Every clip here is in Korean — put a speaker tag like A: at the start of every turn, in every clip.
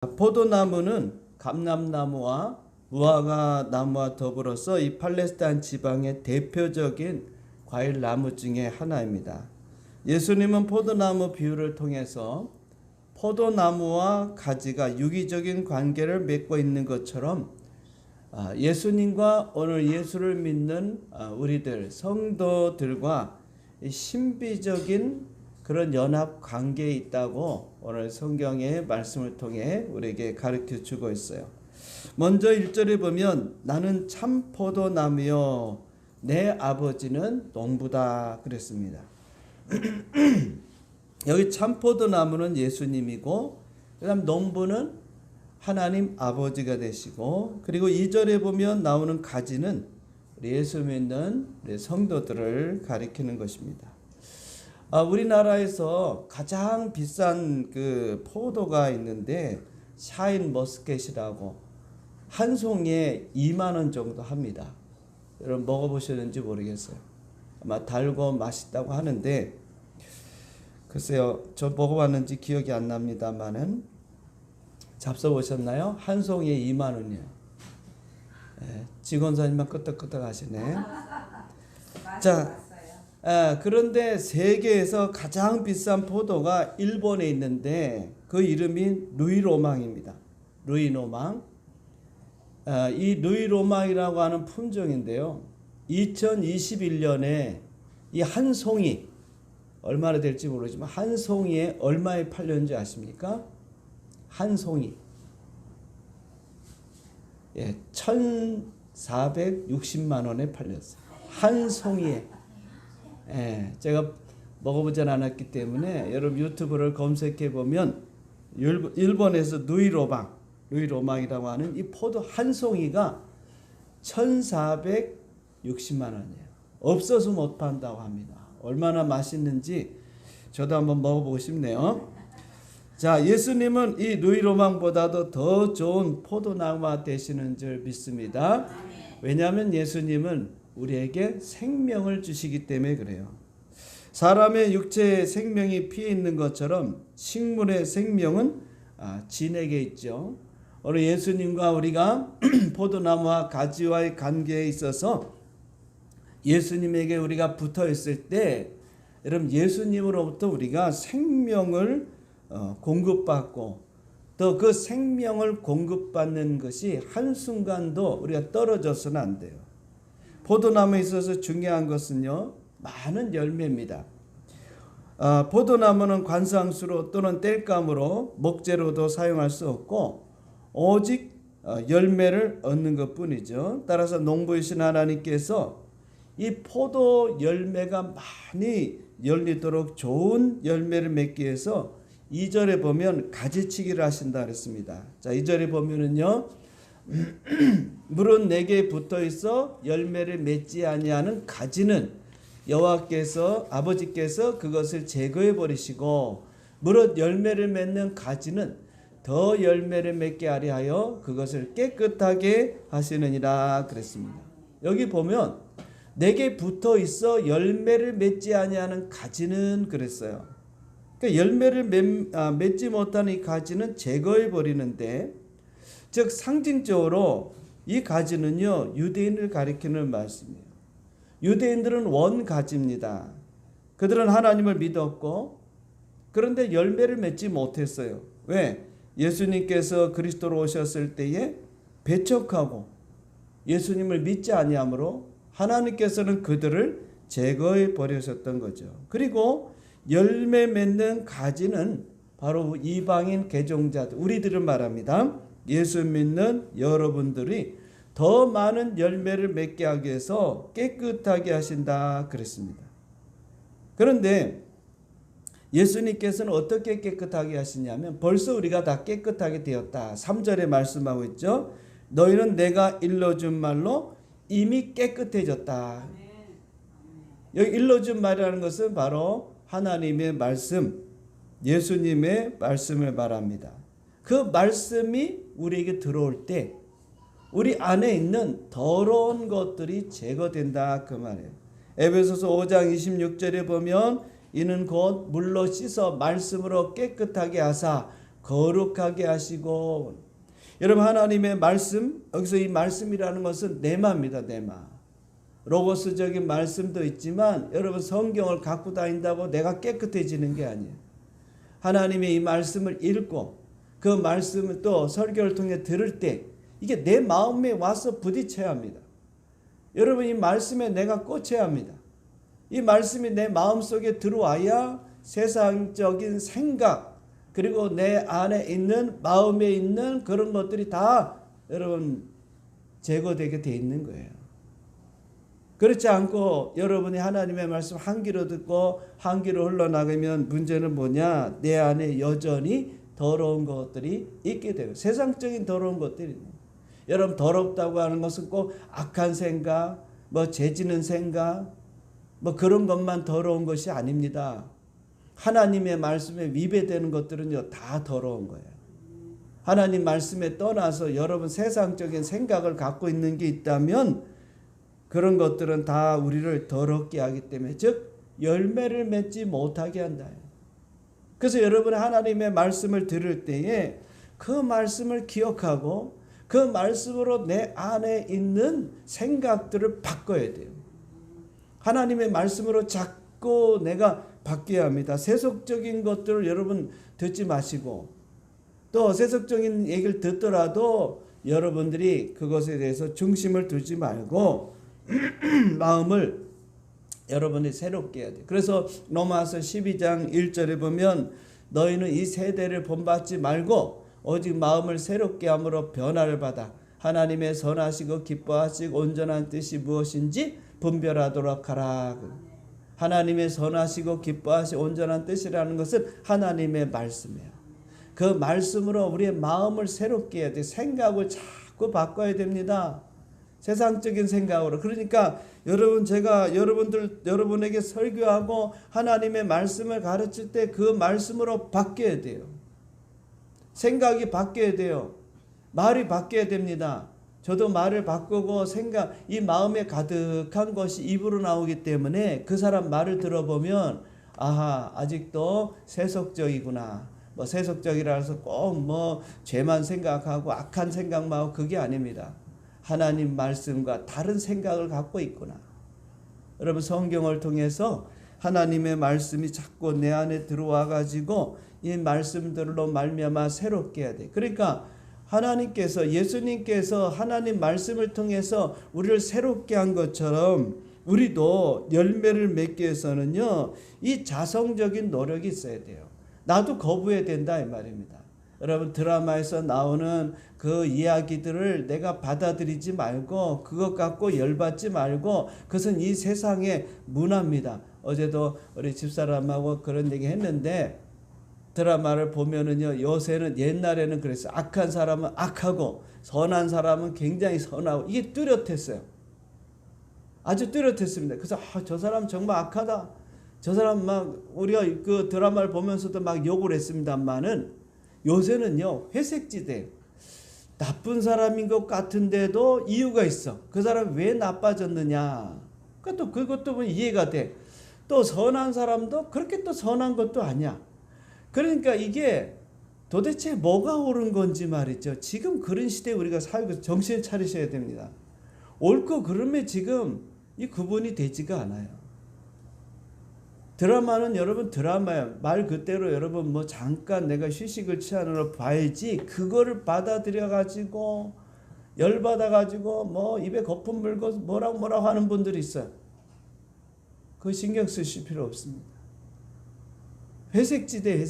A: 포도나무는 감람나무와 무화과 나무와 더불어서 이 팔레스타인 지방의 대표적인 과일 나무 중에 하나입니다. 예수님은 포도나무 비유를 통해서 포도나무와 가지가 유기적인 관계를 맺고 있는 것처럼 예수님과 오늘 예수를 믿는 우리들 성도들과 신비적인 그런 연합 관계에 있다고 오늘 성경의 말씀을 통해 우리에게 가르쳐 주고 있어요. 먼저 1절에 보면 나는 참 포도나무요 내 아버지는 농부다 그랬습니다. 여기 참 포도나무는 예수님이고 그다음 농부는 하나님 아버지가 되시고, 그리고 2절에 보면 나오는 가지는 예수 믿는 성도들을 가리키는 것입니다. 우리나라에서 가장 비싼 그 포도가 있는데 샤인 머스켓이라고 한 송이에 2만 원 정도 합니다. 여러분 먹어보셨는지 모르겠어요. 아마 달고 맛있다고 하는데 글쎄요, 저 먹어봤는지 기억이 안 납니다만은 잡숴보셨나요? 한 송이에 2만 원이에요. 직원사님만 끄떡끄떡 하시네. 자, 그런데 세계에서 가장 비싼 포도가 일본에 있는데 그 이름이 루이로망입니다. 루이로망. 이 루이로망이라고 하는 품종인데요. 2021년에 이 한 송이 얼마나 될지 모르지만 한 송이에 얼마에 팔렸는지 아십니까? 한 송이 1,460만 원에 팔렸어요. 한 송이에. 제가 먹어보지 않았기 때문에 여러분 유튜브를 검색해 보면 일본에서 루이로망이라고 하는 이 포도 한 송이가 1,460만 원이에요. 없어서 못 판다고 합니다. 얼마나 맛있는지 저도 한번 먹어보고 싶네요. 자, 예수님은 이 루이로망보다도 더 좋은 포도나무가 되시는 줄 믿습니다. 왜냐하면 예수님은 우리에게 생명을 주시기 때문에 그래요. 사람의 육체에 생명이 피해 있는 것처럼 식물의 생명은 진에게 있죠. 오늘 예수님과 우리가 포도나무와 가지와의 관계에 있어서 예수님에게 우리가 붙어 있을 때 여러분 예수님으로부터 우리가 생명을 공급받고 또 그 생명을 공급받는 것이 한순간도 우리가 떨어져서는 안 돼요. 포도나무에 있어서 중요한 것은요, 많은 열매입니다. 포도나무는 관상수로 또는 땔감으로 목재로도 사용할 수 없고 오직 열매를 얻는 것뿐이죠. 따라서 농부이신 하나님께서 이 포도 열매가 많이 열리도록 좋은 열매를 맺기 위해서 2절에 보면 가지치기를 하신다 그랬습니다. 자, 2절에 보면은요, 물은 내게 붙어 있어 열매를 맺지 아니하는 가지는 여호와께서 아버지께서 그것을 제거해 버리시고 무릇 열매를 맺는 가지는 더 열매를 맺게 하려 하여 그것을 깨끗하게 하시느니라 그랬습니다. 여기 보면 내게 붙어 있어 열매를 맺지 아니하는 가지는 그랬어요. 그러니까 열매를 맺지 못하는 이 가지는 제거해 버리는데, 즉 상징적으로 이 가지는요 유대인을 가리키는 말씀이에요. 유대인들은 원가지입니다. 그들은 하나님을 믿었고 그런데 열매를 맺지 못했어요. 왜? 예수님께서 그리스도로 오셨을 때에 배척하고 예수님을 믿지 아니하므로 하나님께서는 그들을 제거해 버리셨던 거죠. 그리고 열매 맺는 가지는 바로 이방인 개종자들, 우리들을 말합니다. 예수 믿는 여러분들이 더 많은 열매를 맺게 하기 위해서 깨끗하게 하신다 그랬습니다. 그런데 예수님께서는 어떻게 깨끗하게 하시냐면 벌써 우리가 다 깨끗하게 되었다. 3절에 말씀하고 있죠. 너희는 내가 일러준 말로 이미 깨끗해졌다. 여기 일러준 말이라는 것은 바로 하나님의 말씀, 예수님의 말씀을 말합니다. 그 말씀이 우리에게 들어올 때 우리 안에 있는 더러운 것들이 제거된다 그 말이에요. 에베소서 5장 26절에 보면 이는 곧 물로 씻어 말씀으로 깨끗하게 하사 거룩하게 하시고. 여러분 하나님의 말씀, 여기서 이 말씀이라는 것은 네마입니다. 네마. 로고스적인 말씀도 있지만 여러분 성경을 갖고 다닌다고 내가 깨끗해지는 게 아니에요. 하나님의 이 말씀을 읽고 그 말씀을 또 설교를 통해 들을 때 이게 내 마음에 와서 부딪혀야 합니다. 여러분 이 말씀에 내가 꽂혀야 합니다. 이 말씀이 내 마음속에 들어와야 세상적인 생각 그리고 내 안에 있는 마음에 있는 그런 것들이 다 여러분 제거되게 돼 있는 거예요. 그렇지 않고 여러분이 하나님의 말씀 한 귀로 듣고 한 귀로 흘러나가면 문제는 뭐냐? 내 안에 여전히 더러운 것들이 있게 돼요. 세상적인 더러운 것들이. 여러분 더럽다고 하는 것은 꼭 악한 생각, 뭐 죄지는 생각, 뭐 그런 것만 더러운 것이 아닙니다. 하나님의 말씀에 위배되는 것들은요 다 더러운 거예요. 하나님 말씀에 떠나서 여러분 세상적인 생각을 갖고 있는 게 있다면 그런 것들은 다 우리를 더럽게 하기 때문에 즉 열매를 맺지 못하게 한다. 그래서 여러분 하나님의 말씀을 들을 때에 그 말씀을 기억하고 그 말씀으로 내 안에 있는 생각들을 바꿔야 돼요. 하나님의 말씀으로 자꾸 내가 바뀌어야 합니다. 세속적인 것들을 여러분 듣지 마시고 또 세속적인 얘기를 듣더라도 여러분들이 그것에 대해서 중심을 두지 말고 마음을 여러분이 새롭게 해야 돼요. 그래서 로마서 12장 1절에 보면 너희는 이 세대를 본받지 말고 오직 마음을 새롭게 함으로 변화를 받아 하나님의 선하시고 기뻐하시고 온전한 뜻이 무엇인지 분별하도록 하라. 하나님의 선하시고 기뻐하시고 온전한 뜻이라는 것은 하나님의 말씀이에요. 그 말씀으로 우리의 마음을 새롭게 해야 돼요. 생각을 자꾸 바꿔야 됩니다. 세상적인 생각으로. 그러니까 여러분 제가 여러분에게 설교하고 하나님의 말씀을 가르칠 때 그 말씀으로 바뀌어야 돼요. 생각이 바뀌어야 돼요. 말이 바뀌어야 됩니다. 저도 말을 바꾸고 이 마음에 가득한 것이 입으로 나오기 때문에 그 사람 말을 들어보면 아하 아직도 세속적이구나. 뭐 세속적이라 해서 꼭 뭐 죄만 생각하고 악한 생각만 하고 그게 아닙니다. 하나님 말씀과 다른 생각을 갖고 있구나. 여러분 성경을 통해서 하나님의 말씀이 자꾸 내 안에 들어와 가지고 이 말씀들로 말미암아 새롭게 해야 돼. 그러니까 하나님께서 예수님께서 하나님 말씀을 통해서 우리를 새롭게 한 것처럼 우리도 열매를 맺기 위해서는요 이 자성적인 노력이 있어야 돼요. 나도 거부해야 된다 이 말입니다. 여러분 드라마에서 나오는 그 이야기들을 내가 받아들이지 말고 그것 갖고 열받지 말고 그것은 이 세상의 문화입니다. 어제도 우리 집사람하고 그런 얘기 했는데 드라마를 보면은요 요새는 옛날에는 그랬어요. 악한 사람은 악하고 선한 사람은 굉장히 선하고 이게 뚜렷했어요. 아주 뚜렷했습니다. 그래서 저 사람 정말 악하다. 저 사람 막 우리가 그 드라마를 보면서도 막 욕을 했습니다만은 요새는요 회색지대 나쁜 사람인 것 같은데도 이유가 있어. 그 사람 왜 나빠졌느냐. 그것도 이해가 돼. 또 선한 사람도 그렇게 또 선한 것도 아니야. 그러니까 이게 도대체 뭐가 옳은 건지 말이죠. 지금 그런 시대에 우리가 살고 정신을 차리셔야 됩니다. 옳고 그름에 지금 이 구분이 되지가 않아요. 드라마는 여러분 드라마야. 말 그대로 여러분 뭐 잠깐 내가 휴식을 취하느라 봐야지 그거를 받아들여 가지고 열받아 가지고 뭐 입에 거품 물고 뭐라고 하는 분들이 있어요. 그거 신경 쓰실 필요 없습니다. 회색지대.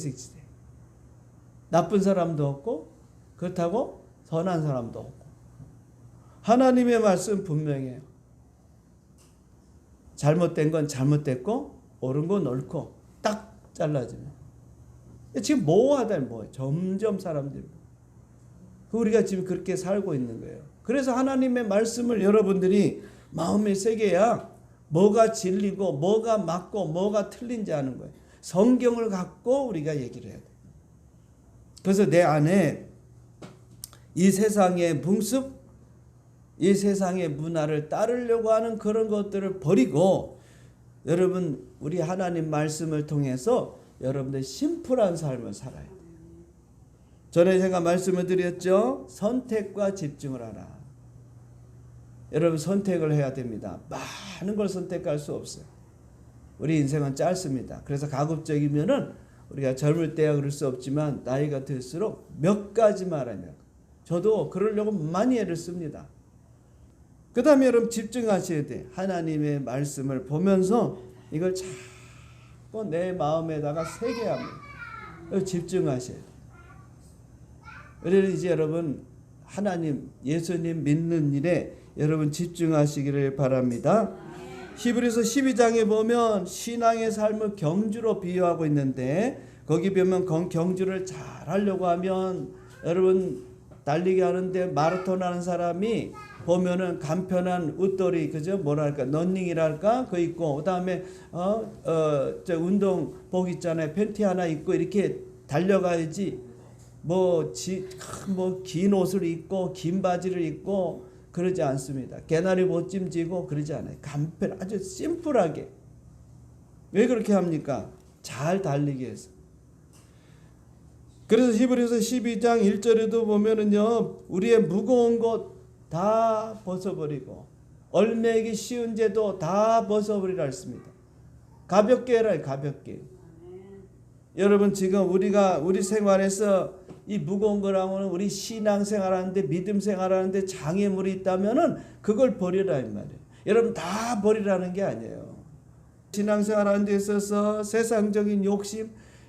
A: 나쁜 사람도 없고 그렇다고 선한 사람도 없고. 하나님의 말씀 분명해요. 잘못된 건 잘못됐고 옳은 건 옳고 딱 잘라지면. 지금 뭐하다 뭐해. 점점 사람들. 우리가 지금 그렇게 살고 있는 거예요. 그래서 하나님의 말씀을 여러분들이 마음에 새겨야 뭐가 진리고 뭐가 맞고 뭐가 틀린지 아는 거예요. 성경을 갖고 우리가 얘기를 해야 돼요. 그래서 내 안에 이 세상의 풍습, 이 세상의 문화를 따르려고 하는 그런 것들을 버리고 여러분 우리 하나님 말씀을 통해서 여러분들 심플한 삶을 살아야 돼요. 전에 제가 말씀을 드렸죠. 선택과 집중을 하라. 여러분 선택을 해야 됩니다. 많은 걸 선택할 수 없어요. 우리 인생은 짧습니다. 그래서 가급적이면은 우리가 젊을 때야 그럴 수 없지만 나이가 들수록 몇 가지만 하면, 저도 그러려고 많이 애를 씁니다. 그 다음에 여러분 집중하셔야 돼. 하나님의 말씀을 보면서 이걸 자꾸 내 마음에다가 새게 합니다. 집중하셔야 돼. 그래서 이제 여러분 하나님, 예수님 믿는 일에 여러분 집중하시기를 바랍니다. 히브리서 12장에 보면 신앙의 삶을 경주로 비유하고 있는데, 거기 보면 경주를 잘 하려고 하면 여러분 달리기 하는데 마라톤 하는 사람이 보면은 간편한 웃돌이, 그죠? 뭐랄까, 러닝이랄까? 그거 입고, 그 다음에, 저 운동복 있잖아요. 팬티 하나 입고 이렇게 달려가야지, 긴 옷을 입고, 긴 바지를 입고, 그러지 않습니다. 개나리 못짐 지고 그러지 않아요. 간편, 아주 심플하게. 왜 그렇게 합니까? 잘 달리기 위해서. 그래서 히브리서 12장 1절에도 보면은요, 우리의 무거운 것 다 벗어버리고 얼매기 쉬운 죄도 다 벗어버리라 했습니다. 가볍게 해라, 가볍게. 여러분 지금 우리 생활에서 이 무거운 거라고는 우리 신앙생활하는데, 믿음 생활하는데 장애물이 있다면은 그걸 버리라 이 말이에요. 여러분 다 버리라는 게 아니에요. 신앙생활하는 데 있어서 세상적인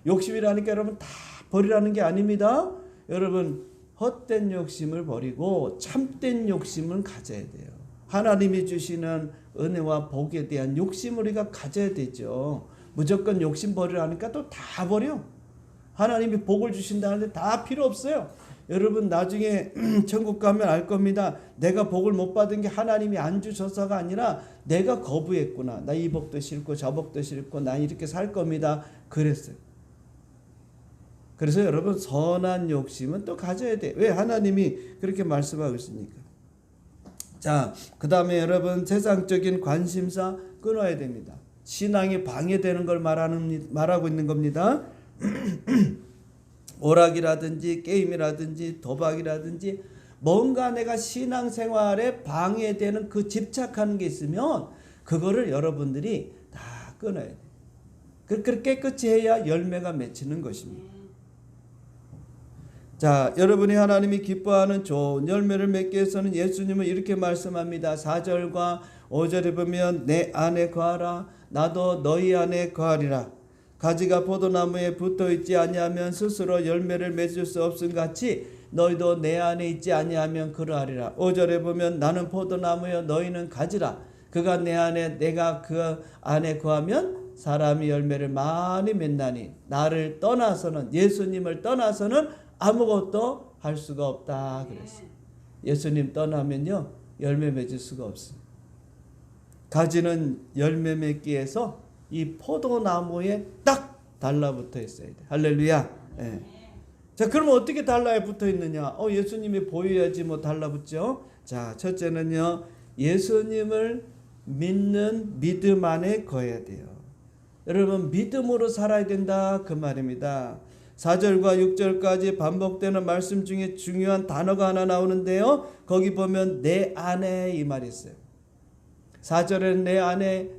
A: 욕심이라니까 여러분 다 버리라는 게 아닙니다. 여러분 헛된 욕심을 버리고 참된 욕심을 가져야 돼요. 하나님이 주시는 은혜와 복에 대한 욕심 우리가 가져야 되죠. 무조건 욕심 버리라니까 또 다 버려. 하나님이 복을 주신다는데 다 필요 없어요. 여러분 나중에 천국 가면 알 겁니다. 내가 복을 못 받은 게 하나님이 안 주셔서가 아니라 내가 거부했구나. 나 이 복도 싫고 저 복도 싫고 나 이렇게 살 겁니다. 그랬어요. 그래서 여러분 선한 욕심은 또 가져야 돼. 왜? 하나님이 그렇게 말씀하고 있으니까. 자, 그 다음에 여러분 세상적인 관심사 끊어야 됩니다. 신앙이 방해되는 걸 말하고 있는 겁니다. 오락이라든지 게임이라든지 도박이라든지 뭔가 내가 신앙생활에 방해되는 그 집착하는 게 있으면 그거를 여러분들이 다 끊어야 돼. 그렇게 깨끗이 해야 열매가 맺히는 것입니다. 자, 여러분이 하나님이 기뻐하는 좋은 열매를 맺기 위해서는 예수님은 이렇게 말씀합니다. 4절과 5절에 보면 내 안에 거하라 나도 너희 안에 거하리라. 가지가 포도나무에 붙어있지 아니하면 스스로 열매를 맺을 수 없음 같이 너희도 내 안에 있지 아니하면 그러하리라. 5절에 보면 나는 포도나무여 너희는 가지라. 그가 내 안에 내가 그 안에 거하면 사람이 열매를 많이 맺나니 나를 떠나서는, 예수님을 떠나서는 아무것도 할 수가 없다 그랬어요. 예수님 떠나면요 열매 맺을 수가 없어요. 가지는 열매 맺기 위해서 이 포도나무에 딱 달라붙어 있어야 돼. 할렐루야. 네. 자, 그러면 어떻게 달라에 붙어 있느냐? 예수님이 보여야지 뭐 달라붙죠. 자, 첫째는요 예수님을 믿는 믿음 안에 거해야 돼요. 여러분 믿음으로 살아야 된다 그 말입니다. 4절과 6절까지 반복되는 말씀 중에 중요한 단어가 하나 나오는데요. 거기 보면 내 안에 이 말이 있어요. 4절에 내 안에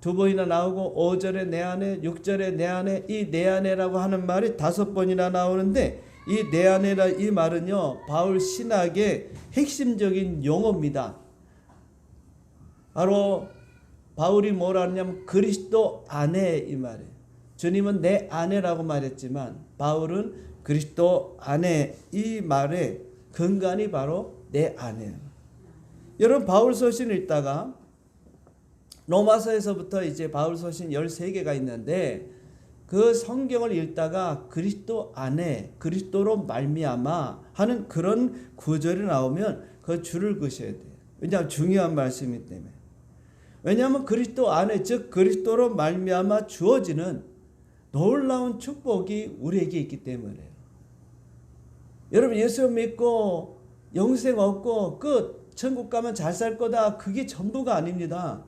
A: 두 번이나 나오고 5절에 내 안에, 6절에 내 안에, 이 내 안에라고 하는 말이 5번이나 나오는데 이 내 안에라 이 말은요 바울 신학의 핵심적인 용어입니다. 바로 바울이 뭐라 하냐면 그리스도 안에 이 말이에요. 주님은 내 안에라고 말했지만 바울은 그리스도 안에 이 말의 근간이 바로 내 안에요. 여러분 바울 서신을 읽다가 로마서에서부터 이제 바울 서신 13개가 있는데 그 성경을 읽다가 그리스도 안에 그리스도로 말미암아 하는 그런 구절이 나오면 그 줄을 그으셔야 돼요. 왜냐하면 중요한 말씀이기 때문에. 왜냐하면 그리스도 안에 즉 그리스도로 말미암아 주어지는 놀라운 축복이 우리에게 있기 때문에요. 여러분 예수 믿고 영생 얻고 끝 천국 가면 잘 살 거다 그게 전부가 아닙니다.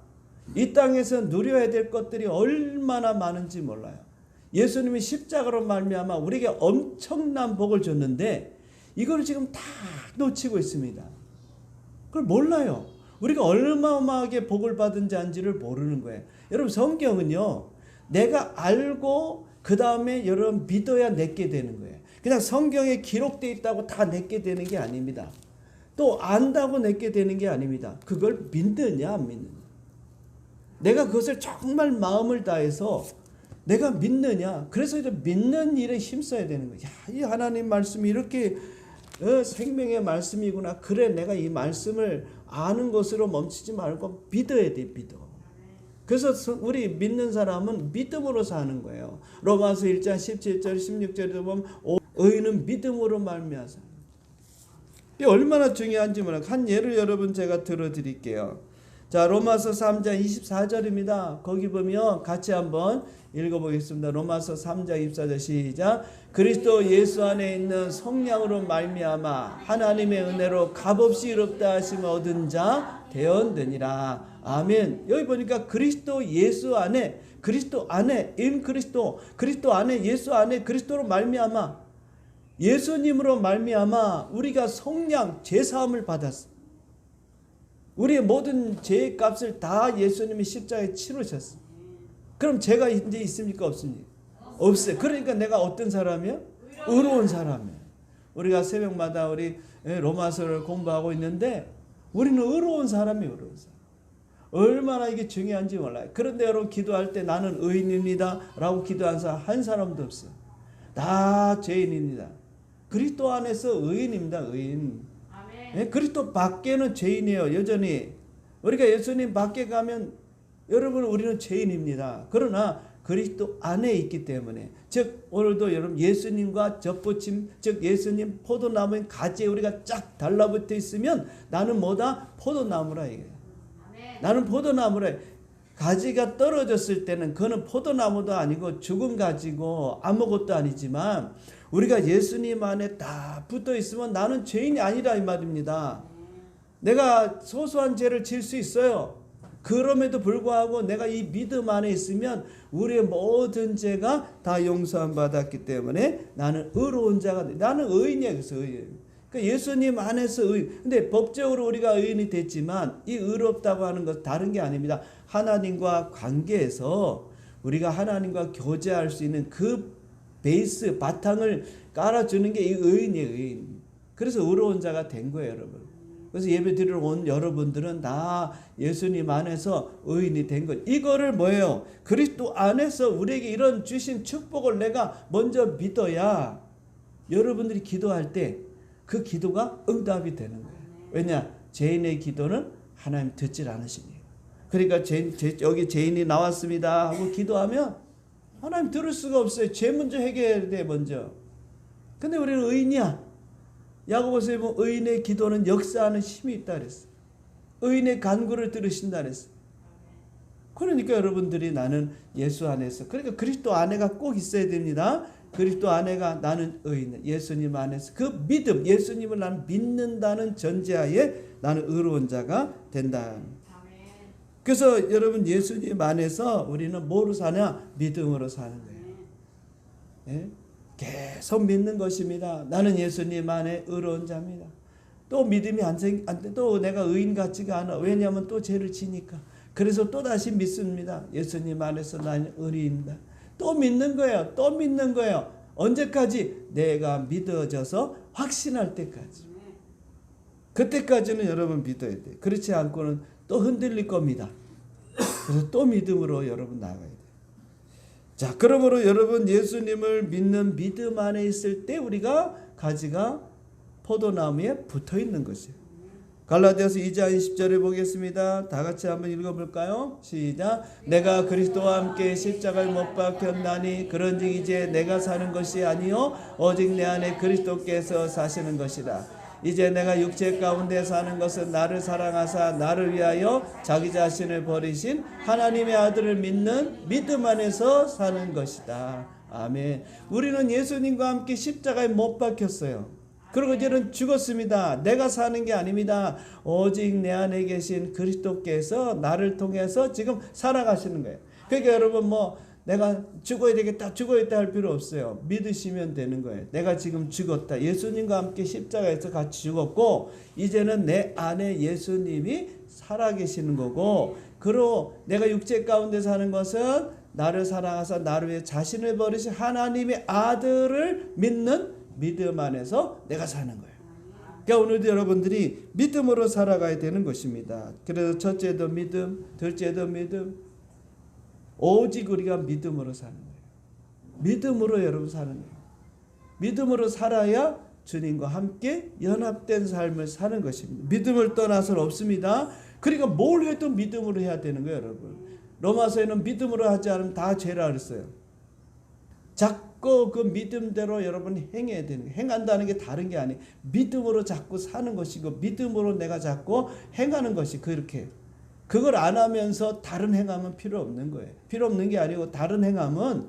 A: 이 땅에서 누려야 될 것들이 얼마나 많은지 몰라요. 예수님이 십자가로 말미암아 우리에게 엄청난 복을 줬는데 이걸 지금 다 놓치고 있습니다. 그걸 몰라요. 우리가 얼마나게 복을 받은 자인지를 모르는 거예요. 여러분 성경은요, 내가 알고 그 다음에 여러분 믿어야 내게 되는 거예요. 그냥 성경에 기록되어 있다고 다 내게 되는 게 아닙니다. 또 안다고 내게 되는 게 아닙니다. 그걸 믿느냐 안 믿느냐. 내가 그것을 정말 마음을 다해서 내가 믿느냐. 그래서 이제 믿는 일에 힘써야 되는 거예요. 야, 이 하나님 말씀이 이렇게 생명의 말씀이구나. 그래, 내가 이 말씀을 아는 것으로 멈추지 말고 믿어야 돼, 믿어. 그래서 우리 믿는 사람은 믿음으로 사는 거예요. 로마서 1장 17절 16절에 보면 의인은 믿음으로 말미암아. 이게 얼마나 중요한지 몰라요. 한 예를 여러분 제가 들어드릴게요. 자, 로마서 3장 24절입니다. 거기 보면 같이 한번 읽어보겠습니다. 로마서 3장 24절 시작. 그리스도 예수 안에 있는 성령으로 말미암아 하나님의 은혜로 값없이 의롭다 하심을 얻은 자 되었느니라. 아멘. 여기 보니까 그리스도 예수 안에, 그리스도 안에, 인 그리스도, 그리스도 안에, 예수 안에, 그리스도로 말미암아, 예수님으로 말미암아 우리가 성령 제사함을 받았어. 우리의 모든 죄의 값을 다 예수님이 십자가에 치르셨어. 그럼 죄가 이제 있습니까 없습니까? 없어요. 그러니까 내가 어떤 사람이야? 의로운 사람이야. 우리가 새벽마다 우리 로마서를 공부하고 있는데 우리는 의로운 사람이에요. 의로운 사람. 얼마나 이게 중요한지 몰라요. 그런데 여러분 기도할 때 나는 의인입니다 라고 기도한 사람 한 사람도 없어요. 다 죄인입니다. 그리스도 안에서 의인입니다. 의인. 예? 그리스도 밖에는 죄인이에요. 여전히 우리가 예수님 밖에 가면 여러분 우리는 죄인입니다. 그러나 그리스도 안에 있기 때문에, 즉 오늘도 여러분 예수님과 접붙임, 즉 예수님 포도나무인 가지에 우리가 쫙 달라붙어 있으면 나는 뭐다? 포도나무라 이게. 나는 포도나무라. 가지가 떨어졌을 때는 그는 포도나무도 아니고 죽은 가지고 아무것도 아니지만 우리가 예수님 안에 다 붙어 있으면 나는 죄인이 아니라 이 말입니다. 내가 소소한 죄를 지을 수 있어요. 그럼에도 불구하고 내가 이 믿음 안에 있으면 우리의 모든 죄가 다 용서함 받았기 때문에 나는 의로운 자가 돼. 나는 의인이야. 그래서 의인. 그러니까 예수님 안에서 의인. 근데 법적으로 우리가 의인이 됐지만 이 의롭다고 하는 것은 다른 게 아닙니다. 하나님과 관계에서 우리가 하나님과 교제할 수 있는 그 베이스 바탕을 깔아주는 게 이 의인이에요. 의인. 그래서 의로운 자가 된 거예요, 여러분. 그래서 예배 드리러 온 여러분들은 다 예수님 안에서 의인이 된 거예요. 이거를 뭐예요? 그리스도 안에서 우리에게 이런 주신 축복을 내가 먼저 믿어야 여러분들이 기도할 때 그 기도가 응답이 되는 거예요. 왜냐? 죄인의 기도는 하나님 듣질 않으시니. 그러니까 여기 죄인이 나왔습니다 하고 기도하면 하나님 들을 수가 없어요. 죄 먼저 해결해야 돼, 먼저. 근데 우리는 의인이야. 야고보서에 보면 의인의 기도는 역사하는 힘이 있다 그랬어. 의인의 간구를 들으신다 그랬어. 그러니까 여러분들이 나는 예수 안에서, 그러니까 그리스도 안에가 꼭 있어야 됩니다. 그리스도 안에가 나는 의인, 예수님 안에서 그 믿음, 예수님을 나는 믿는다는 전제하에 나는 의로운 자가 된다. 그래서 여러분 예수님 안에서 우리는 뭐로 사냐? 믿음으로 사는 거예요. 예? 계속 믿는 것입니다. 나는 예수님 안에 의로운 자입니다. 또 믿음이 안 돼. 또 내가 의인 같지가 않아. 왜냐하면 또 죄를 지니까. 그래서 또 다시 믿습니다. 예수님 안에서 나는 의인입니다. 또 믿는 거예요. 또 믿는 거예요. 언제까지? 내가 믿어져서 확신할 때까지. 그때까지는 여러분 믿어야 돼. 그렇지 않고는 또 흔들릴 겁니다. 그래서 또 믿음으로 여러분 나가야 돼요. 자, 그러므로 여러분 예수님을 믿는 믿음 안에 있을 때 우리가 가지가 포도나무에 붙어 있는 것이에요. 갈라디아서 2장 20절에 보겠습니다. 다 같이 한번 읽어볼까요? 시작. 내가 그리스도와 함께 십자가에 못 박혔나니 그런즉 이제 내가 사는 것이 아니요 오직 내 안에 그리스도께서 사시는 것이라. 이제 내가 육체 가운데 사는 것은 나를 사랑하사 나를 위하여 자기 자신을 버리신 하나님의 아들을 믿는 믿음 안에서 사는 것이다. 아멘. 우리는 예수님과 함께 십자가에 못 박혔어요. 그리고 이제는 죽었습니다. 내가 사는 게 아닙니다. 오직 내 안에 계신 그리스도께서 나를 통해서 지금 살아가시는 거예요. 그러니까 여러분 내가 죽어야 되겠다, 죽어야겠다 할 필요 없어요. 믿으시면 되는 거예요. 내가 지금 죽었다. 예수님과 함께 십자가에서 같이 죽었고 이제는 내 안에 예수님이 살아계시는 거고, 그리고 내가 육체 가운데 사는 것은 나를 사랑하사 나를 위해 자신을 버리신 하나님의 아들을 믿는 믿음 안에서 내가 사는 거예요. 그러니까 오늘도 여러분들이 믿음으로 살아가야 되는 것입니다. 그래서 첫째도 믿음, 둘째도 믿음, 오직 우리가 믿음으로 사는 거예요. 믿음으로 여러분 사는 거예요. 믿음으로 살아야 주님과 함께 연합된 삶을 사는 것입니다. 믿음을 떠나서는 없습니다. 그러니까 뭘 해도 믿음으로 해야 되는 거예요, 여러분. 로마서에는 믿음으로 하지 않으면 다 죄라 그랬어요. 자꾸 그 믿음대로 여러분이 행해야 되는 거예요. 행한다는 게 다른 게 아니에요. 믿음으로 자꾸 사는 것이고 믿음으로 내가 자꾸 행하는 것이 그렇게. 그걸 안 하면서 다른 행함은 필요 없는 거예요. 필요 없는 게 아니고 다른 행함은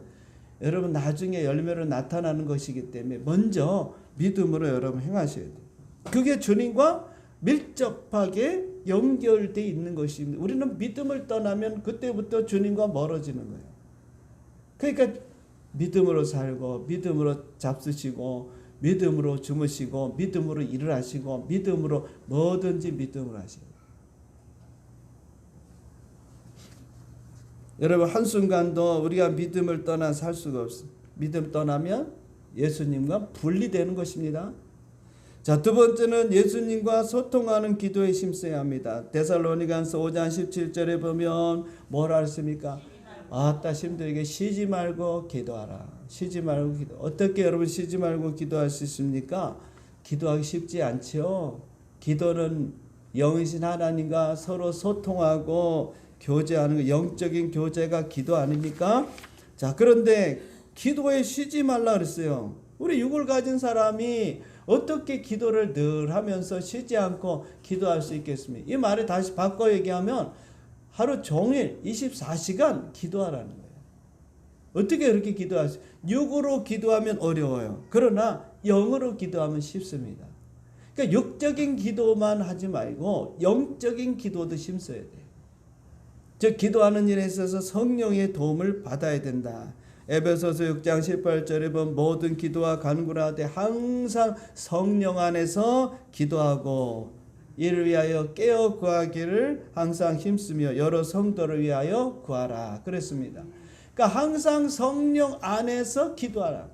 A: 여러분 나중에 열매로 나타나는 것이기 때문에 먼저 믿음으로 여러분 행하셔야 돼요. 그게 주님과 밀접하게 연결되어 있는 것입니다. 우리는 믿음을 떠나면 그때부터 주님과 멀어지는 거예요. 그러니까 믿음으로 살고 믿음으로 잡수시고 믿음으로 주무시고 믿음으로 일을 하시고 믿음으로 뭐든지 믿음으로 하시고. 여러분 한순간도 우리가 믿음을 떠나 살 수가 없어요. 믿음 떠나면 예수님과 분리되는 것입니다. 자, 두 번째는 예수님과 소통하는 기도에 힘써야 합니다. 데살로니가서 5장 17절에 보면 뭐라 했습니까? 아따 힘들게 쉬지 말고 기도하라. 쉬지 말고 기도. 어떻게 여러분 쉬지 말고 기도할 수 있습니까? 기도하기 쉽지 않죠. 기도는 영이신 하나님과 서로 소통하고 교제하는 거, 영적인 교제가 기도 아닙니까? 자, 그런데 기도에 쉬지 말라 그랬어요. 우리 육을 가진 사람이 어떻게 기도를 늘 하면서 쉬지 않고 기도할 수 있겠습니까? 이 말을 다시 바꿔 얘기하면 하루 종일 24시간 기도하라는 거예요. 어떻게 그렇게 기도할 수? 육으로 기도하면 어려워요. 그러나 영으로 기도하면 쉽습니다. 그러니까 육적인 기도만 하지 말고 영적인 기도도 힘써야 돼요. 즉 기도하는 일에 있어서 성령의 도움을 받아야 된다. 에베소서 6장 18절에 보면 모든 기도와 간구하되 항상 성령 안에서 기도하고 이를 위하여 깨어 구하기를 항상 힘쓰며 여러 성도를 위하여 구하라 그랬습니다. 그러니까 항상 성령 안에서 기도하라.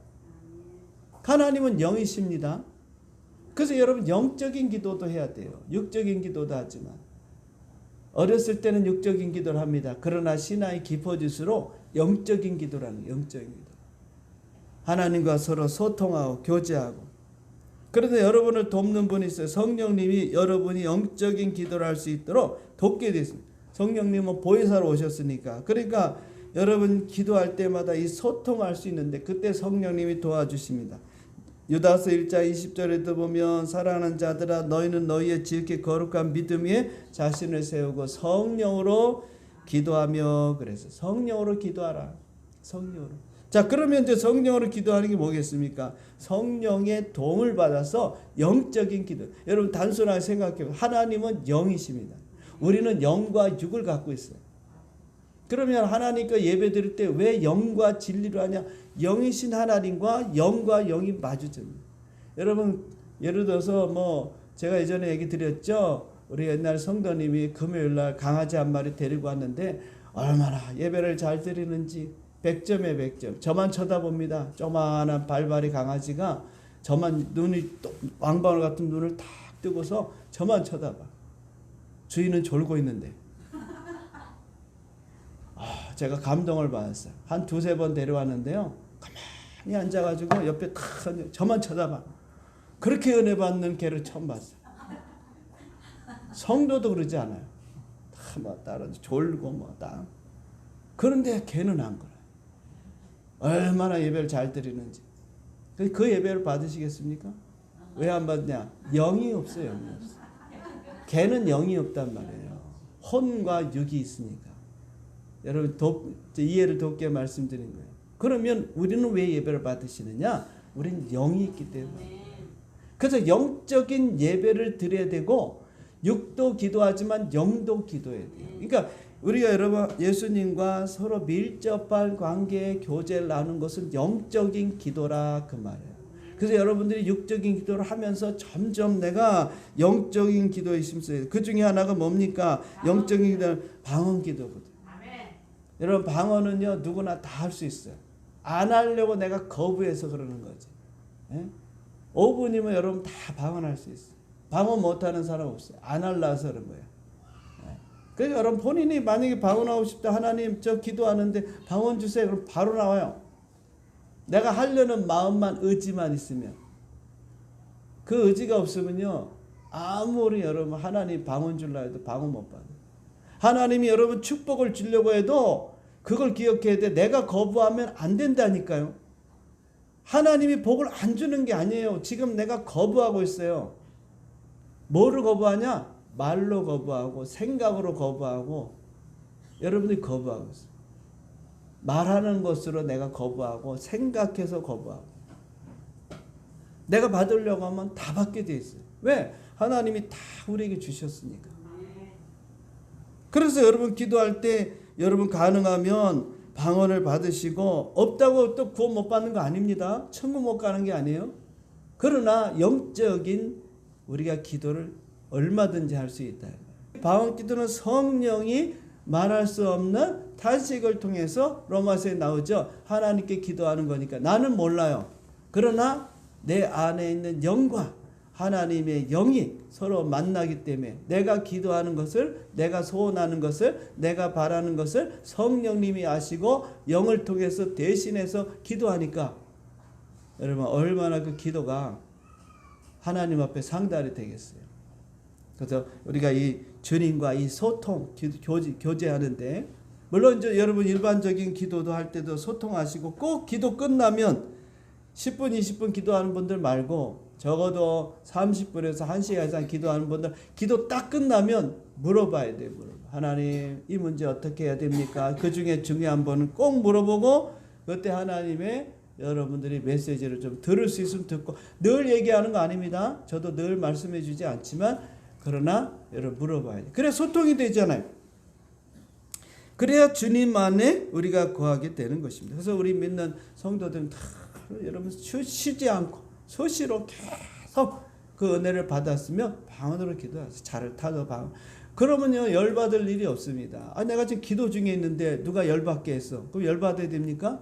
A: 하나님은 영이십니다. 그래서 여러분 영적인 기도도 해야 돼요. 육적인 기도도 하지만 어렸을 때는 육적인 기도를 합니다. 그러나 신앙이 깊어질수록 영적인 기도라는 거예요. 영적인 기도. 하나님과 서로 소통하고 교제하고. 그런데 여러분을 돕는 분이 있어요. 성령님이 여러분이 영적인 기도를 할 수 있도록 돕게 됐습니다. 성령님은 보혜사로 오셨으니까. 그러니까 여러분 기도할 때마다 이 소통할 수 있는데 그때 성령님이 도와주십니다. 유다서 1장 20절에도 보면 사랑하는 자들아 너희는 너희의 지극히 거룩한 믿음 위에 자신을 세우고 성령으로 기도하며 그래서 성령으로 기도하라. 성령으로. 자, 그러면 이제 성령으로 기도하는 게 뭐겠습니까? 성령의 도움을 받아서 영적인 기도. 여러분 단순하게 생각해보세요. 하나님은 영이십니다. 우리는 영과 육을 갖고 있어요. 그러면 하나님께 예배 드릴 때 왜 영과 진리로 하냐? 영이신 하나님과 영과 영이 마주칩니다. 여러분 예를 들어서 뭐 제가 예전에 얘기 드렸죠. 우리 옛날 성도님이 금요일날 강아지 한 마리 데리고 왔는데 얼마나 예배를 잘 드리는지 100점에 100점. 저만 쳐다봅니다. 조만한 발발이 강아지가 저만 눈이 왕방울 같은 눈을 탁 뜨고서 저만 쳐다봐. 주인은 졸고 있는데. 제가 감동을 받았어요. 한 두세 번 데려왔는데요. 가만히 앉아가지고 옆에 탁 저만 쳐다봐. 그렇게 은혜 받는 개를 처음 봤어요. 성도도 그러지 않아요. 다 뭐 따라 졸고 뭐 다. 그런데 걔는 안 그래요. 얼마나 예배를 잘 드리는지. 그 예배를 받으시겠습니까? 왜 안 받냐? 영이 없어요. 영이 없어. 걔는 영이 없단 말이에요. 혼과 육이 있으니까. 여러분 이해를 돕게 말씀드린 거예요. 그러면 우리는 왜 예배를 받으시느냐? 우리는 영이 있기 때문에. 그래서 영적인 예배를 드려야 되고 육도 기도하지만 영도 기도해야 돼요. 그러니까 우리가 여러분 예수님과 서로 밀접한 관계의 교제를 나누는 것은 영적인 기도라 그 말이에요. 그래서 여러분들이 육적인 기도를 하면서 점점 내가 영적인 기도에 힘써요. 그 중에 하나가 뭡니까? 영적인 기도는 방언 기도거든요. 여러분 방언은요 누구나 다 할 수 있어요. 안 하려고 내가 거부해서 그러는 거지. 5분이면 여러분 다 방언할 수 있어요. 방언 못하는 사람 없어요. 안 하려서 그런 거예요. 그래서 여러분 본인이 만약에 방언하고 싶다. 하나님 저 기도하는데 방언 주세요. 그럼 바로 나와요. 내가 하려는 마음만 의지만 있으면. 그 의지가 없으면요. 아무리 여러분 하나님 방언 주려 해도 방언 못 받아요. 하나님이 여러분 축복을 주려고 해도 그걸 기억해야 돼. 내가 거부하면 안 된다니까요. 하나님이 복을 안 주는 게 아니에요. 지금 내가 거부하고 있어요. 뭐를 거부하냐? 말로 거부하고 생각으로 거부하고 여러분들이 거부하고 있어요. 말하는 것으로 내가 거부하고 생각해서 거부하고 내가 받으려고 하면 다 받게 돼 있어요. 왜? 하나님이 다 우리에게 주셨으니까. 그래서 여러분 기도할 때 여러분 가능하면 방언을 받으시고 없다고 또 구원 못 받는 거 아닙니다. 천국 못 가는 게 아니에요. 그러나 영적인 우리가 기도를 얼마든지 할 수 있다. 방언 기도는 성령이 말할 수 없는 탄식을 통해서 로마서에 나오죠. 하나님께 기도하는 거니까 나는 몰라요. 그러나 내 안에 있는 영과 하나님의 영이 서로 만나기 때문에 내가 기도하는 것을, 내가 소원하는 것을, 내가 바라는 것을 성령님이 아시고 영을 통해서 대신해서 기도하니까 여러분 얼마나 그 기도가 하나님 앞에 상달이 되겠어요. 그래서 우리가 이 주님과 이 소통, 교제하는데 물론 이제 여러분 일반적인 기도도 할 때도 소통하시고 꼭 기도 끝나면 10분, 20분 기도하는 분들 말고 적어도 30분에서 1시간 이상 기도하는 분들 기도 딱 끝나면 물어봐야 돼요. 하나님 이 문제 어떻게 해야 됩니까? 그 중에 중요한 분은 꼭 물어보고 그때 하나님의 여러분들이 메시지를 좀 들을 수 있으면 듣고 늘 얘기하는 거 아닙니다. 저도 늘 말씀해 주지 않지만 그러나 여러분 물어봐야 돼요. 그래 소통이 되잖아요. 그래야 주님 안에 우리가 거하게 되는 것입니다. 그래서 우리 믿는 성도들은 다 여러분 쉬지 않고 수시로 계속 그 은혜를 받았으면 방언으로 기도하세요. 차를 타도 방언. 그러면요 열받을 일이 없습니다. 내가 지금 기도 중에 있는데 누가 열받게 했어. 그럼 열받아야 됩니까?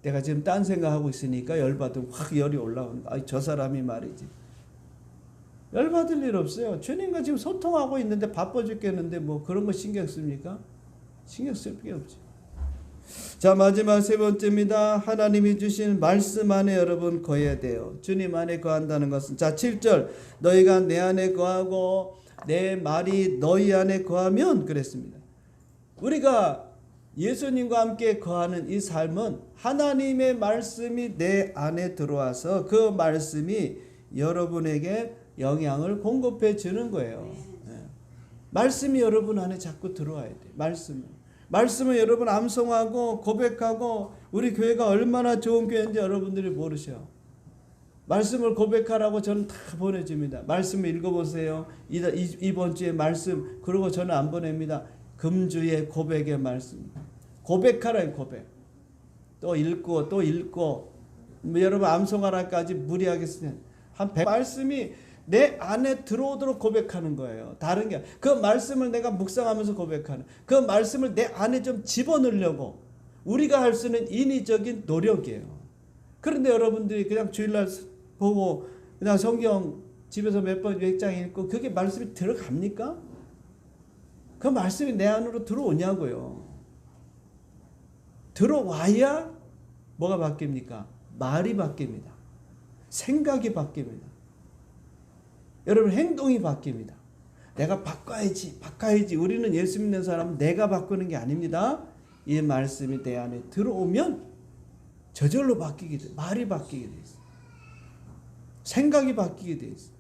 A: 내가 지금 딴 생각하고 있으니까 열받으면 확 열이 올라오는 거. 저 사람이 말이지. 열받을 일 없어요. 주님과 지금 소통하고 있는데 바빠 죽겠는데 뭐 그런 거 신경 씁니까? 신경 쓸 게 없죠. 자 마지막 세 번째입니다. 하나님이 주신 말씀 안에 여러분 거해야 돼요. 주님 안에 거한다는 것은 자 7절 너희가 내 안에 거하고 내 말이 너희 안에 거하면 그랬습니다. 우리가 예수님과 함께 거하는 이 삶은 하나님의 말씀이 내 안에 들어와서 그 말씀이 여러분에게 영향을 공급해 주는 거예요. 말씀이 여러분 안에 자꾸 들어와야 돼요. 말씀을 여러분 암송하고 고백하고 우리 교회가 얼마나 좋은 교회인지 여러분들이 모르셔. 말씀을 고백하라고 저는 다 보내줍니다. 말씀을 읽어보세요. 이번 주에 말씀 그리고 저는 안 보냅니다. 금주의 고백의 말씀. 고백하라요 고백. 또 읽고 또 읽고 여러분 암송하라까지 무리하게 쓰면 한 100 말씀이 내 안에 들어오도록 고백하는 거예요. 다른 게 그 말씀을 내가 묵상하면서 고백하는 그 말씀을 내 안에 좀 집어넣으려고 우리가 할 수 있는 인위적인 노력이에요. 그런데 여러분들이 그냥 주일날 보고 그냥 성경 집에서 몇 장 읽고 그게 말씀이 들어갑니까? 그 말씀이 내 안으로 들어오냐고요. 들어와야 뭐가 바뀝니까? 말이 바뀝니다. 생각이 바뀝니다. 여러분 행동이 바뀝니다. 내가 바꿔야지. 우리는 예수 믿는 사람은 내가 바꾸는 게 아닙니다. 이 말씀이 내 안에 들어오면 저절로 바뀌게 돼. 말이 바뀌게 돼 있어. 생각이 바뀌게 돼 있어.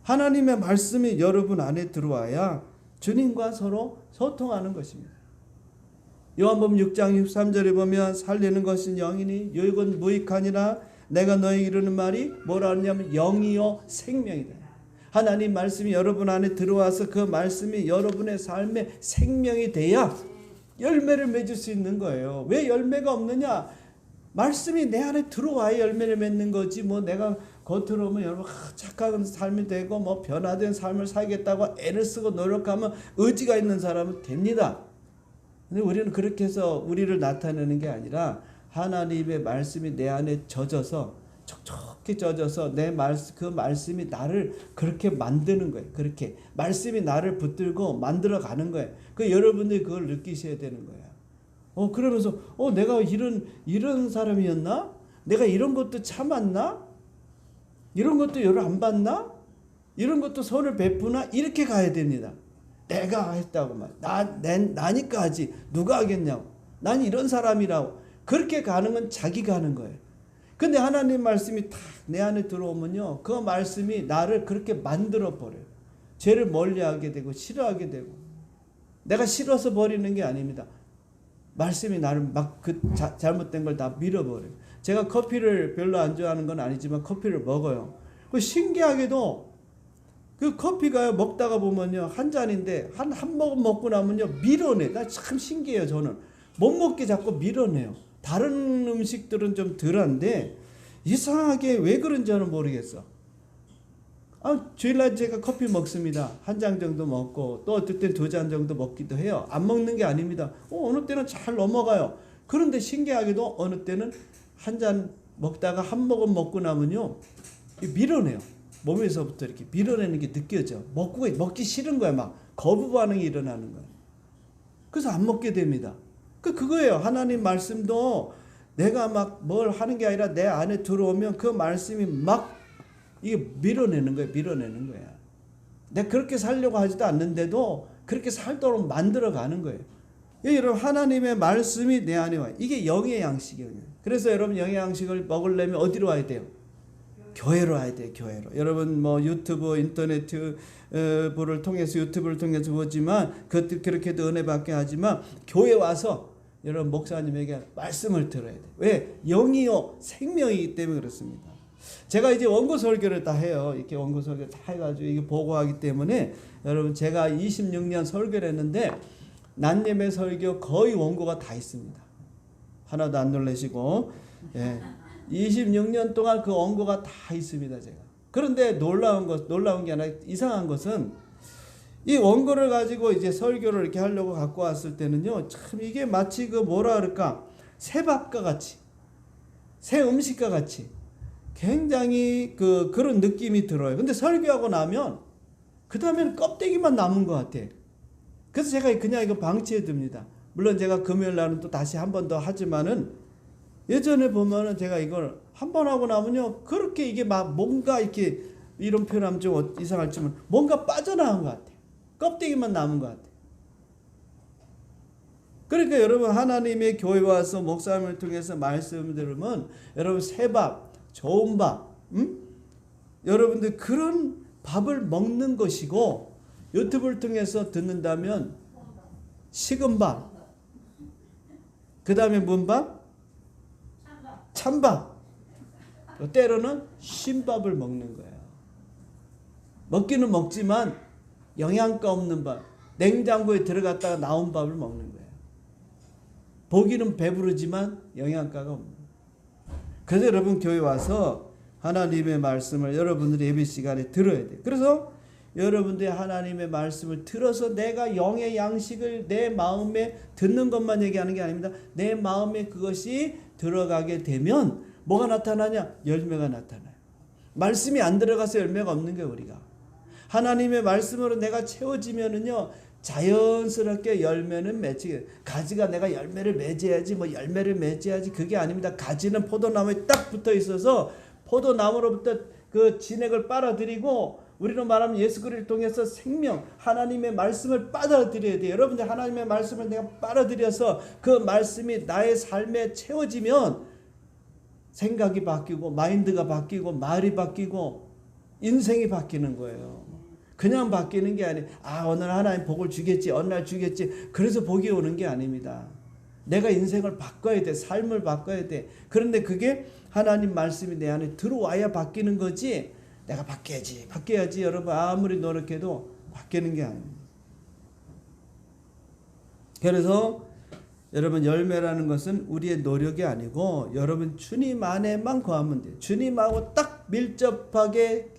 A: 하나님의 말씀이 여러분 안에 들어와야 주님과 서로 소통하는 것입니다. 요한복음 6장 63절에 보면 살리는 것은 영이니 유익은 무익하니라 내가 너희 이르는 말이 뭐라 하냐면 영이요 생명이다. 하나님 말씀이 여러분 안에 들어와서 그 말씀이 여러분의 삶의 생명이 돼야 열매를 맺을 수 있는 거예요. 왜 열매가 없느냐? 말씀이 내 안에 들어와야 열매를 맺는 거지. 뭐 내가 겉으로는 여러분 착한 삶이 되고 뭐 변화된 삶을 살겠다고 애를 쓰고 노력하면 의지가 있는 사람은 됩니다. 근데 우리는 그렇게 해서 우리를 나타내는 게 아니라 하나님의 말씀이 내 안에 젖어서 촉촉히 젖어서 그 말씀이 나를 그렇게 만드는 거예요. 그렇게 말씀이 나를 붙들고 만들어 가는 거예요. 그 여러분들이 그걸 느끼셔야 되는 거예요. 그러면서 내가 이런 사람이었나? 내가 이런 것도 참았나? 이런 것도 열을 안 받나? 이런 것도 선을 베푸나? 이렇게 가야 됩니다. 내가 했다고 말. 나니까 하지. 누가 하겠냐고. 난 이런 사람이라고. 그렇게 가는 건 자기가 하는 거예요. 근데 하나님 말씀이 탁 내 안에 들어오면요, 그 말씀이 나를 그렇게 만들어 버려요. 죄를 멀리하게 되고 싫어하게 되고. 내가 싫어서 버리는 게 아닙니다. 말씀이 나를 막 잘못된 걸 다 밀어버려요. 제가 커피를 별로 안 좋아하는 건 아니지만 커피를 먹어요. 신기하게도 그 커피가 먹다가 보면요, 한 잔인데 한 모금 먹고 나면요 밀어내. 나 참 신기해요. 저는 못 먹게 자꾸 밀어내요. 다른 음식들은 좀 덜한데 이상하게 왜 그런지 저는 모르겠어. 주일날 제가 커피 먹습니다. 한 잔 정도 먹고 또 어떨 땐 2잔 정도 먹기도 해요. 안 먹는 게 아닙니다. 어느 때는 잘 넘어가요. 그런데 신기하게도 어느 때는 한 잔 먹다가 한 모금 먹고 나면요 밀어내요. 몸에서부터 이렇게 밀어내는 게 느껴져. 먹기 싫은 거야. 막 거부 반응이 일어나는 거야. 그래서 안 먹게 됩니다. 그거예요. 하나님 말씀도 내가 막 뭘 하는 게 아니라 내 안에 들어오면 그 말씀이 막 이게 밀어내는 거예요. 밀어내는 거야. 내가 그렇게 살려고 하지도 않는데도 그렇게 살도록 만들어가는 거예요. 여러분 하나님의 말씀이 내 안에 와요. 이게 영의 양식이에요. 그래서 여러분 영의 양식을 먹으려면 어디로 와야 돼요? 교회로 와야 돼요. 교회로. 여러분 뭐 유튜브 인터넷을 통해서 유튜브를 통해서 보지만 그렇게도 은혜 받게 하지만 교회 와서 여러분 목사님에게 말씀을 들어야 돼요. 왜? 영이요 생명이기 때문에 그렇습니다. 제가 이제 원고 설교를 다 해요. 이렇게 원고 설교 다 해가지고 이게 보고하기 때문에 여러분 제가 26년 설교를 했는데 난예매 설교 거의 원고가 다 있습니다. 하나도 안 놀라시고 26년 동안 그 원고가 다 있습니다. 제가. 그런데 놀라운 게 아니라 이상한 것은 이 원고를 가지고 이제 설교를 이렇게 하려고 갖고 왔을 때는요, 참 이게 마치 뭐라 그럴까, 새 밥과 같이, 새 음식과 같이 굉장히 그런 느낌이 들어요. 근데 설교하고 나면 그 다음에는 껍데기만 남은 것 같아. 그래서 제가 그냥 이거 방치해 둡니다. 물론 제가 금요일 날은 또 다시 한 번 더 하지만은 예전에 보면은 제가 이걸 한 번 하고 나면요, 그렇게 이게 막 뭔가 이렇게 이런 표현하면 좀 이상할지만 뭔가 빠져나간 것 같아. 껍데기만 남은 것 같아. 그러니까 여러분 하나님의 교회 와서 목사님을 통해서 말씀 들으면 여러분 새밥, 좋은 밥, 여러분들 그런 밥을 먹는 것이고 유튜브를 통해서 듣는다면 식은 밥, 그 다음에 뭔 밥? 찬밥. 때로는 쉰밥을 먹는 거예요. 먹기는 먹지만 영양가 없는 밥, 냉장고에 들어갔다가 나온 밥을 먹는 거예요. 보기는 배부르지만 영양가가 없는 거예요. 그래서 여러분 교회 와서 하나님의 말씀을 여러분들이 예배 시간에 들어야 돼요. 그래서 여러분들이 하나님의 말씀을 들어서 내가 영의 양식을 내 마음에 듣는 것만 얘기하는 게 아닙니다. 내 마음에 그것이 들어가게 되면 뭐가 나타나냐? 열매가 나타나요. 말씀이 안 들어가서 열매가 없는 거예요. 우리가 하나님의 말씀으로 내가 채워지면은요 자연스럽게 열매는 맺히게. 가지가 내가 열매를 맺어야지 열매를 맺어야지 그게 아닙니다. 가지는 포도나무에 딱 붙어 있어서 포도나무로부터 그 진액을 빨아들이고 우리로 말하면 예수 그리스도를 통해서 생명 하나님의 말씀을 빨아들여야 돼요. 여러분들 하나님의 말씀을 내가 빨아들여서 그 말씀이 나의 삶에 채워지면 생각이 바뀌고 마인드가 바뀌고 말이 바뀌고 인생이 바뀌는 거예요. 그냥 바뀌는 게 아니에요. 오늘 하나님 복을 주겠지, 어느 날 주겠지, 그래서 복이 오는 게 아닙니다. 내가 인생을 바꿔야 돼. 삶을 바꿔야 돼. 그런데 그게 하나님 말씀이 내 안에 들어와야 바뀌는 거지, 내가 바뀌어야지. 여러분 아무리 노력해도 바뀌는 게 아닙니다. 그래서 여러분 열매라는 것은 우리의 노력이 아니고 여러분 주님 안에만 거하면 돼요. 주님하고 딱 밀접하게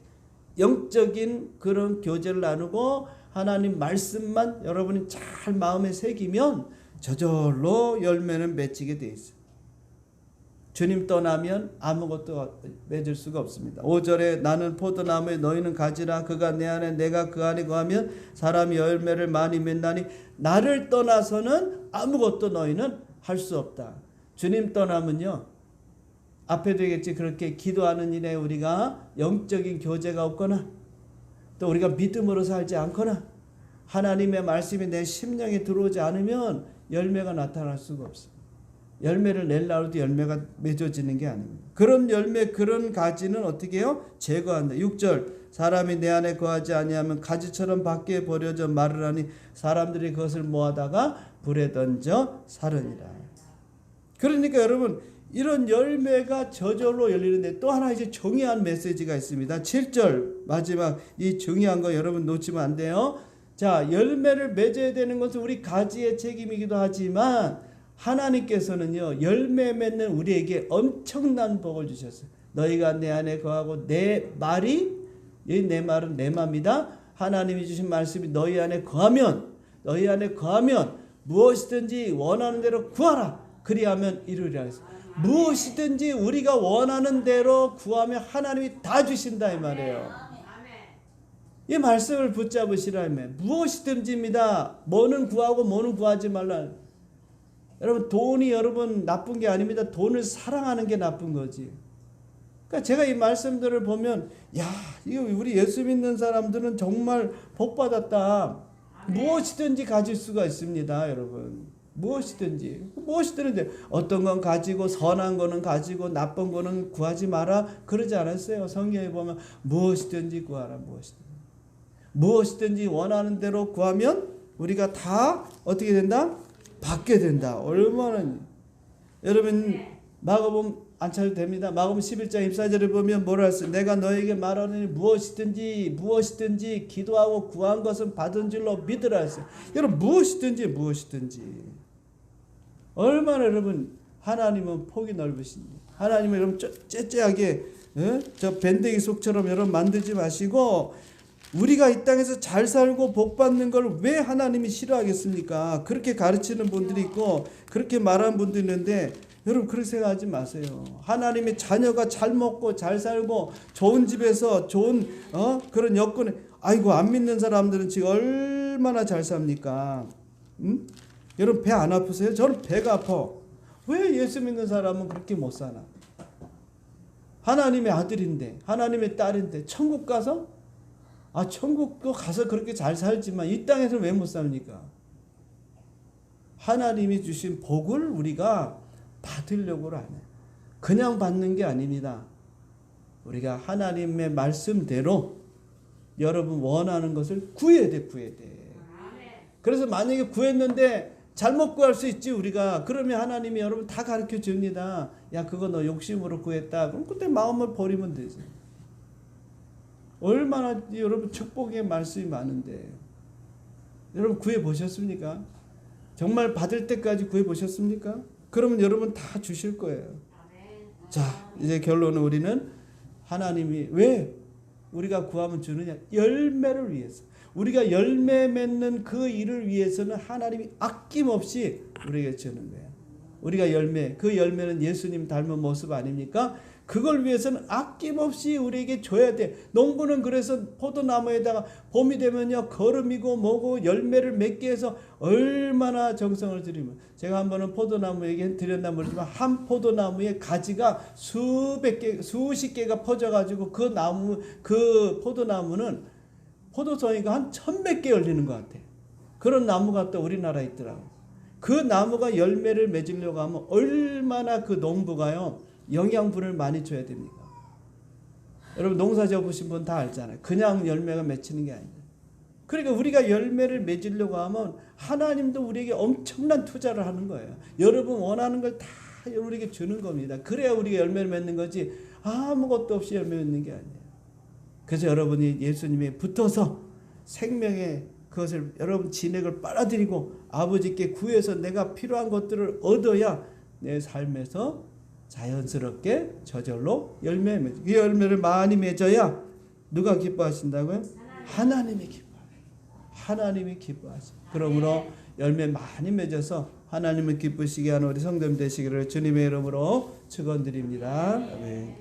A: 영적인 그런 교제를 나누고 하나님 말씀만 여러분이 잘 마음에 새기면 저절로 열매는 맺히게 돼 있어요. 주님 떠나면 아무것도 맺을 수가 없습니다. 5절에 나는 포도나무에 너희는 가지라 그가 내 안에 내가 그 안에 거하면 사람이 열매를 많이 맺나니 나를 떠나서는 아무것도 너희는 할 수 없다. 주님 떠나면요. 앞에도 얘기했지 그렇게 기도하는 일에 우리가 영적인 교제가 없거나 또 우리가 믿음으로 살지 않거나 하나님의 말씀이 내 심령에 들어오지 않으면 열매가 나타날 수가 없어요. 열매를 내려고 해도 열매가 맺어지는 게 아닙니다. 그런 열매 그런 가지는 어떻게 해요? 제거한다. 6절 사람이 내 안에 거하지 아니하면 가지처럼 밖에 버려져 마르라니 사람들이 그것을 모아다가 불에 던져 사르니라. 그러니까 여러분 이런 열매가 저절로 열리는데 또 하나 이제 중요한 메시지가 있습니다. 7절 마지막 이 중요한 거 여러분 놓치면 안 돼요. 자, 열매를 맺어야 되는 것은 우리 가지의 책임이기도 하지만 하나님께서는요 열매 맺는 우리에게 엄청난 복을 주셨어요. 너희가 내 안에 거하고 내 말이 내 말은 내 맘이다. 하나님이 주신 말씀이 너희 안에 거하면 무엇이든지 원하는 대로 구하라. 그리하면 이루리라 했어요. 무엇이든지 우리가 원하는 대로 구하면 하나님이 다 주신다 이 말이에요. 이 말씀을 붙잡으시라며. 무엇이든지입니다. 뭐는 구하고 뭐는 구하지 말라. 여러분 돈이 여러분 나쁜 게 아닙니다. 돈을 사랑하는 게 나쁜 거지. 그러니까 제가 이 말씀들을 보면 야 이거 우리 예수 믿는 사람들은 정말 복 받았다. 무엇이든지 가질 수가 있습니다, 여러분. 무엇이든지 어떤 건 가지고 선한 거는 가지고 나쁜 거는 구하지 마라 그러지 않았어요. 성경에 보면 무엇이든지 구하라. 무엇이든지 원하는 대로 구하면 우리가 다 어떻게 된다? 받게 된다. 얼마나 여러분 마가복음 안 찾아도 됩니다. 마가복음 11장 24절에 보면 뭐라 했어요? 내가 너에게 말하느니 무엇이든지 기도하고 구한 것은 받은 줄로 믿으라 했어요. 여러분 무엇이든지 얼마나 여러분 하나님은 폭이 넓으신지. 하나님은 여러분 째째하게 저 밴댕이 속처럼 여러분 만들지 마시고 우리가 이 땅에서 잘 살고 복 받는 걸 왜 하나님이 싫어하겠습니까? 그렇게 가르치는 분들이 있고 그렇게 말하는 분들이 있는데 여러분 그렇게 생각하지 마세요. 하나님의 자녀가 잘 먹고 잘 살고 좋은 집에서 좋은 그런 여건에 아이고 안 믿는 사람들은 지금 얼마나 잘 삽니까? 여러분 배 안 아프세요? 저는 배가 아파. 왜 예수 믿는 사람은 그렇게 못 사나? 하나님의 아들인데 하나님의 딸인데 천국 가서 천국도 가서 그렇게 잘 살지만 이 땅에서 왜 못 삽니까? 하나님이 주신 복을 우리가 받으려고 안 해요. 그냥 받는 게 아닙니다. 우리가 하나님의 말씀대로 여러분 원하는 것을 구해야 돼. 그래서 만약에 구했는데 잘못 구할 수 있지 우리가. 그러면 하나님이 여러분 다 가르쳐 줍니다. 야 그거 너 욕심으로 구했다. 그럼 그때 마음을 버리면 되지. 얼마나 여러분 축복의 말씀이 많은데 여러분 구해 보셨습니까? 정말 받을 때까지 구해 보셨습니까? 그러면 여러분 다 주실 거예요. 자 이제 결론은 우리는 하나님이 왜 우리가 구하면 주느냐? 열매를 위해서. 우리가 열매 맺는 그 일을 위해서는 하나님이 아낌없이 우리에게 주는 거예요. 우리가 열매, 그 열매는 예수님 닮은 모습 아닙니까? 그걸 위해서는 아낌없이 우리에게 줘야 돼. 농부는 그래서 포도나무에다가 봄이 되면요 거름이고 뭐고 열매를 맺게 해서 얼마나 정성을 들이면. 제가 한 번은 포도나무 얘기 드렸나 모르지만 한 포도나무에 가지가 수십 개가 퍼져가지고 그 포도나무는 포도송이가 한 1,100개 열리는 것 같아요. 그런 나무가 또 우리나라에 있더라고요. 그 나무가 열매를 맺으려고 하면 얼마나 그 농부가요 영양분을 많이 줘야 됩니까? 여러분 농사 지어보신 분 다 알잖아요. 그냥 열매가 맺히는 게 아닙니다. 그러니까 우리가 열매를 맺으려고 하면 하나님도 우리에게 엄청난 투자를 하는 거예요. 여러분 원하는 걸 다 우리에게 주는 겁니다. 그래야 우리가 열매를 맺는 거지 아무것도 없이 열매 맺는 게 아니에요. 그래서 여러분이 예수님에 붙어서 생명의 그것을 여러분 진액을 빨아들이고 아버지께 구해서 내가 필요한 것들을 얻어야 내 삶에서 자연스럽게 저절로 열매 맺어. 그 열매를 많이 맺어야 누가 기뻐하신다고요? 하나님이 기뻐하세요. 하나님이 기뻐하세요. 그러므로 열매 많이 맺어서 하나님을 기쁘시게 하는 우리 성도님 되시기를 주님의 이름으로 축원드립니다. 아멘.